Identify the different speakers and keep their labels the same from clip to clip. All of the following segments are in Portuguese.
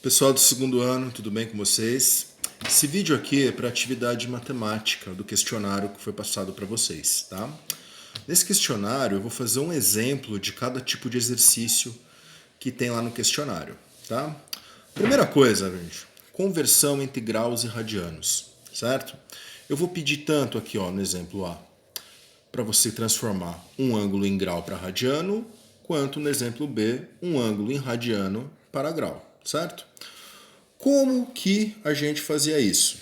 Speaker 1: Pessoal do segundo ano, tudo bem com vocês? Esse vídeo aqui é para atividade matemática do questionário que foi passado para vocês, tá? Nesse questionário eu vou fazer um exemplo de cada tipo de exercício que tem lá no questionário, tá? Primeira coisa, gente, conversão entre graus e radianos, certo? Eu vou pedir tanto aqui, ó, no exemplo A, para você transformar um ângulo em grau para radiano, quanto no exemplo B, um ângulo em radiano para grau, certo? Como que a gente fazia isso?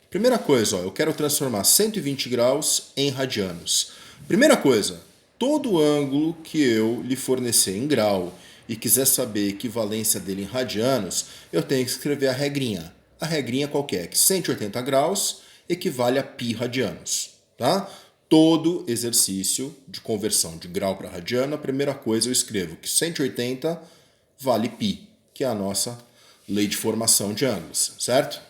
Speaker 1: Primeira coisa, ó, eu quero transformar 120 graus em radianos. Primeira coisa, todo ângulo que eu lhe fornecer em grau e quiser saber a equivalência dele em radianos, eu tenho que escrever a regrinha. A regrinha qual que é? Que 180 graus equivale a π radianos, tá? Todo exercício de conversão de grau para radiano, a primeira coisa eu escrevo que 180 vale π, que é a nossa lei de formação de ângulos, certo?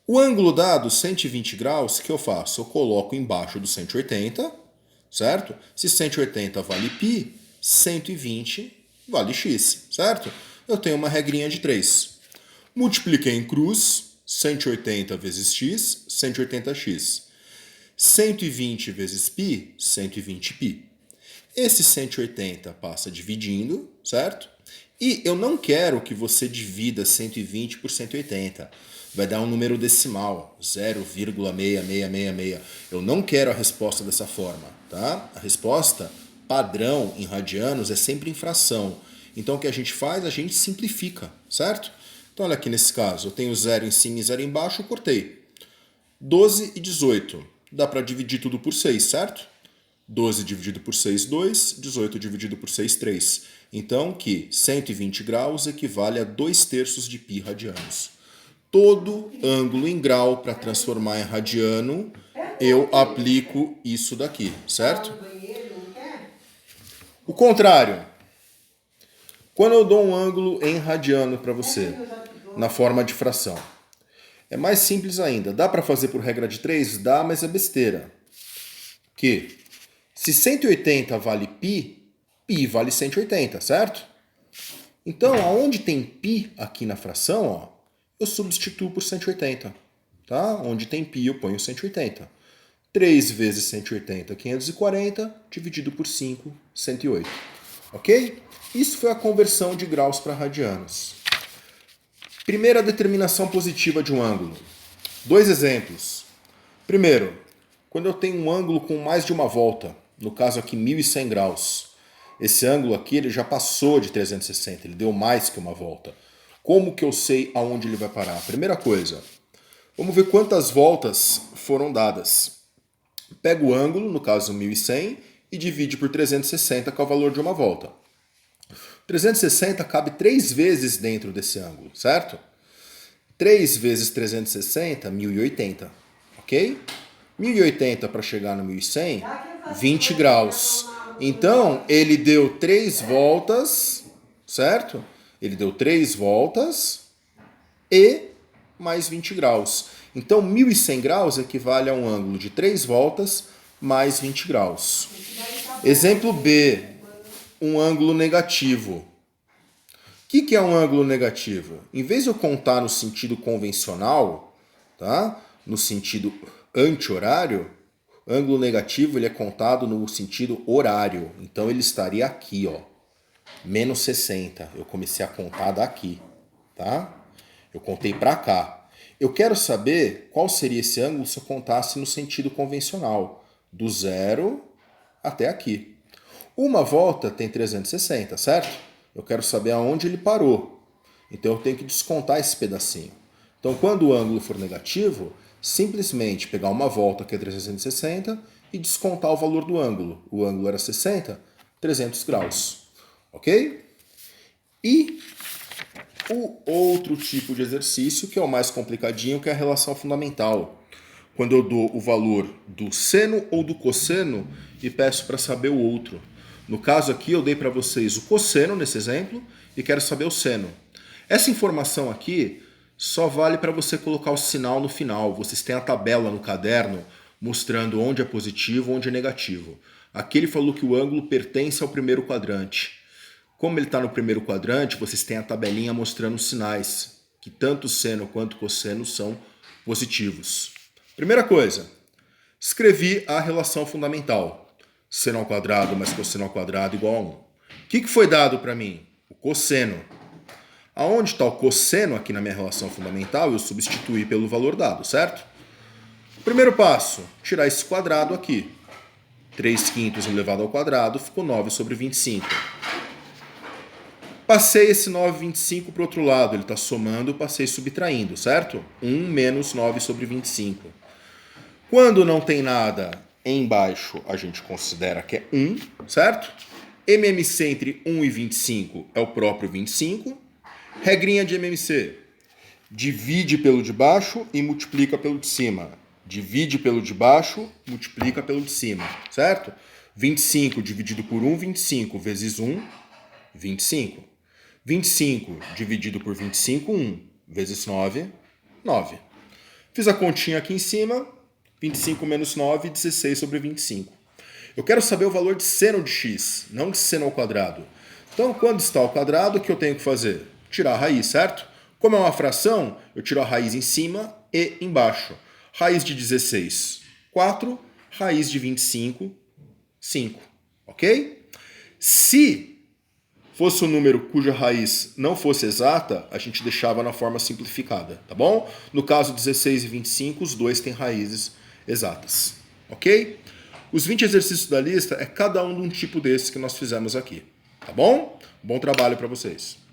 Speaker 1: O ângulo dado, 120 graus, o que eu faço? Eu coloco embaixo do 180, certo? Se 180 vale π, 120 vale x, certo? Eu tenho uma regrinha de 3. Multipliquei em cruz, 180 vezes x, 180x. 120 vezes π, 120π. Esse 180 passa dividindo, certo? E eu não quero que você divida 120 por 180. Vai dar um número decimal, 0,6666. Eu não quero a resposta dessa forma, tá? A resposta padrão em radianos é sempre em fração. Então o que a gente faz? A gente simplifica, certo? Então olha aqui nesse caso, eu tenho 0 em cima e 0 embaixo, eu cortei. 12 e 18. Dá para dividir tudo por 6, certo? 12 dividido por 6, 2. 18 dividido por 6, 3. Então, que 120 graus equivale a 2/3 de π radianos. Todo ângulo em grau para transformar em radiano, eu aplico isso daqui, certo? O contrário. Quando eu dou um ângulo em radiano para você, na forma de fração, é mais simples ainda. Dá para fazer por regra de 3? Dá, mas é besteira. Que se 180 vale π, π vale 180, certo? Então, aonde tem π aqui na fração, ó, eu substituo por 180. Tá? Onde tem π, eu ponho 180. 3 vezes 180, 540, dividido por 5, 108. Ok? Isso foi a conversão de graus para radianos. Primeira determinação positiva de um ângulo. 2 exemplos. Primeiro, quando eu tenho um ângulo com mais de uma volta, no caso aqui 1100 graus, esse ângulo aqui ele já passou de 360, ele deu mais que uma volta. Como que eu sei aonde ele vai parar? Primeira coisa, vamos ver quantas voltas foram dadas. Pega o ângulo, no caso 1100, e divide por 360, que é o valor de uma volta. 360 cabe 3 vezes dentro desse ângulo, certo? 3 vezes 360, 1080, ok? 1080 para chegar no 1100, 20 graus. Então, ele deu 3 voltas, certo? Ele deu 3 voltas e mais 20 graus. Então, 1100 graus equivale a um ângulo de 3 voltas mais 20 graus. Exemplo B, um ângulo negativo. O que é um ângulo negativo? Em vez de eu contar no sentido convencional, tá? No sentido anti-horário, ângulo negativo ele é contado no sentido horário. Então ele estaria aqui, ó, menos 60. Eu comecei a contar daqui, tá? Eu contei para cá. Eu quero saber qual seria esse ângulo se eu contasse no sentido convencional, do 0 até aqui. Uma volta tem 360, certo? Eu quero saber aonde ele parou. Então eu tenho que descontar esse pedacinho. Então quando o ângulo for negativo, simplesmente pegar uma volta que é 360 e descontar o valor do ângulo. O ângulo era 60, 300 graus. Ok? E o outro tipo de exercício, que é o mais complicadinho, que é a relação fundamental. Quando eu dou o valor do seno ou do cosseno e peço para saber o outro. No caso aqui, eu dei para vocês o cosseno, nesse exemplo, e quero saber o seno. Essa informação aqui só vale para você colocar o sinal no final. Vocês têm a tabela no caderno mostrando onde é positivo, onde é negativo. Aqui ele falou que o ângulo pertence ao primeiro quadrante. Como ele está no primeiro quadrante, vocês têm a tabelinha mostrando os sinais, que tanto seno quanto cosseno são positivos. Primeira coisa, escrevi a relação fundamental. Seno ao quadrado mais cosseno ao quadrado igual a 1. O que foi dado para mim? O cosseno. Aonde está o cosseno aqui na minha relação fundamental, eu substituí pelo valor dado, certo? Primeiro passo, tirar esse quadrado aqui. 3/5 elevado ao quadrado ficou 9 sobre 25. Passei esse 9/25 para o outro lado, ele está somando, passei subtraindo, certo? 1 menos 9 sobre 25. Quando não tem nada embaixo, a gente considera que é 1, certo? MMC entre 1 e 25 é o próprio 25. Regrinha de MMC. Divide pelo de baixo e multiplica pelo de cima. Divide pelo de baixo, multiplica pelo de cima, certo? 25 dividido por 1, 25 vezes 1, 25. 25 dividido por 25, 1 vezes 9, 9. Fiz a continha aqui em cima, 25 menos 9, 16 sobre 25. Eu quero saber o valor de seno de x, não de seno ao quadrado. Então, quando está ao quadrado, o que eu tenho que fazer? Tirar a raiz, certo? Como é uma fração, eu tiro a raiz em cima e embaixo. Raiz de 16, 4. Raiz de 25, 5. Ok? Se fosse um número cuja raiz não fosse exata, a gente deixava na forma simplificada, tá bom? No caso 16 e 25, os dois têm raízes exatas, ok? Os 20 exercícios da lista é cada um de um tipo desse que nós fizemos aqui, tá bom? Bom trabalho para vocês.